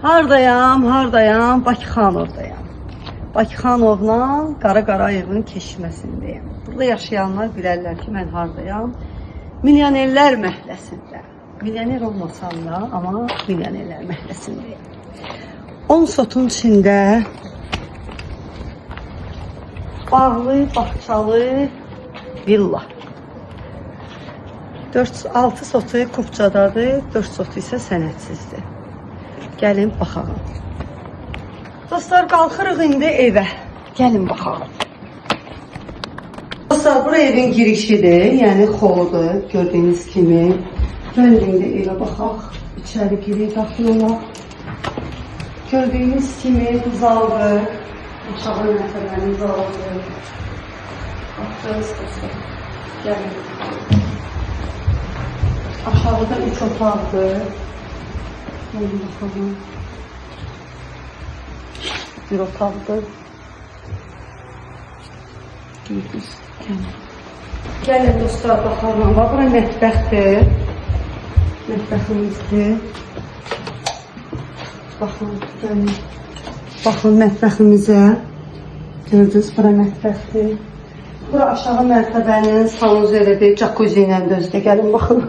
Hardayam? Bakıxanovdayam. Bakıxanovla Qara Qarayevin keçməsindəyim. Burada yaşayanlar bilərlər ki, mən hardayam? Milyonerlər məhəlləsində. Milyoner olmasam da, amma milyonerlər məhəlləsindəyim. 10 sotun içində bağlı, bağçalı villa. 6 sotu Kupçadadır, 4 sotu isə sənədsizdir. Gəlin baxalım. Dostlar, qalxırıq indi evə. Gəlin baxalım. Dostlar, bura evin girişidir, yəni xoludur, gördüyünüz kimi. Mən indi evə baxaq, içəri girik, daxil olaq. Gördüyünüz kimi bu zaldır, aşağı nəfərlərin zalıdır. Baxacağız dostlar, gəlin baxalım. Aşağıda 3 otaqdır. Gəlin baxalım. Bir otaqdır. Gəlin dostlar, baxalım. Bura mətbəxdir. Mətbəximizdir. Baxın, gəlin. Baxın mətbəximizə. Gördünüz, bura mətbəxdir. Bura aşağı mərtəbənin sanuzelidir, jacuzzi ilə dözdür. Gəlin, baxın.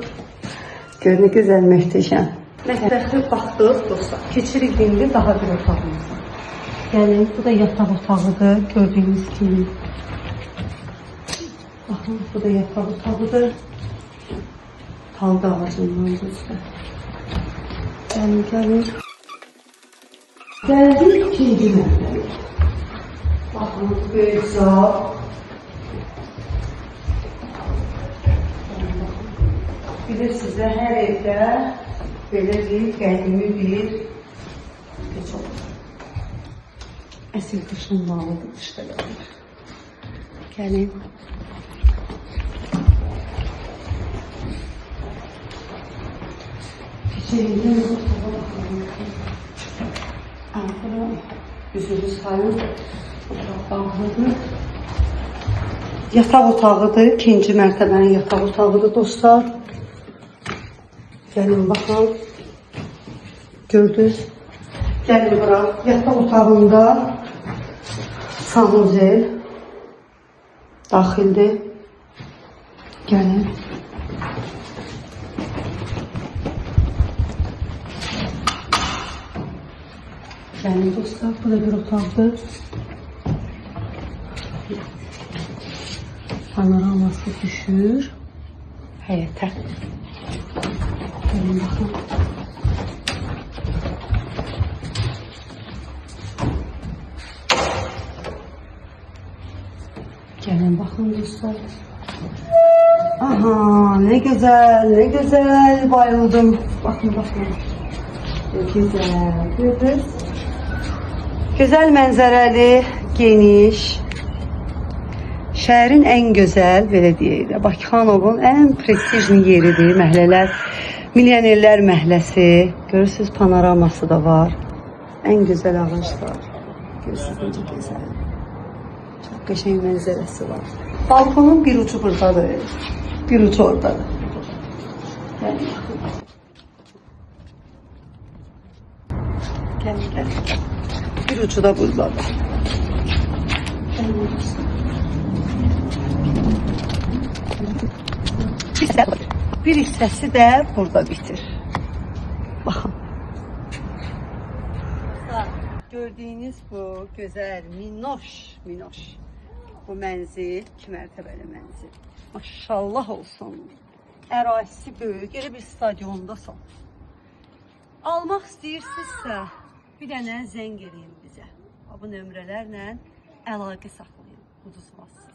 Görün, gözəl möhtəşəm. Mətbəxdə baxdıq dostlar. Keçirik indi daha bir otağımıza. Gəlin, bu da yataq otağıdır, gördüyünüz kimi. Baxın, bu da yataq otağıdır. Talda ağacından dostlar. Gəlin. Gəldik ikinci mərtəbə. Baxın, böyük zal. Bilirsiniz, hər evdə belə bir qədimi bir peç olur. Əsil qışınmalıdır, işte qalır. Gəlin. Peçeyindən otağa baxalım. Bura üzülü sayın otaq bağlıdır. Yataq otağıdır, ikinci mərtəbənin yataq otağıdır dostlar. Gəlin baxın. Gördünüz. Gəlin bura. Yataq otağında sanuzel daxildir. Gəlin. Gəlin dostlar. Bu da bir otaqdır. Panoraması düşür həyətə. Gəlin baxın. Gəlin baxın dostlar. Aha, ne güzel bayıldım. Bakın. Ne güzel, gördünüz. Güzel mənzərəli, geniş. Şəhərin ən gözəl, belə deyək də, Bakıxanovun ən prestijli yeridir, məhəllələr, milyonerlər məhəlləsi. Görürsünüz, panoraması da var. Ən gözəl ağaclar. Görürsünüz, necə gözəl. Çox qəşəng mənzərəsi var. Balkonun bir ucu buradadır, bir ucu oradadır. Gəlin. Bir ucu da buradadır. Bir hissəsi də burada bitir. Baxın. Gördüyünüz bu gözəl, minoş. Bu mənzil, 2 mərtəbəli mənzil. Maşallah olsun. Ərazisi böyük, elə bir stadiondasan. Almaq istəyirsinizsə, bir dənə zəng edin bizə. Bu nömrələrlə əlaqə saxlayın, uduzmazsınız.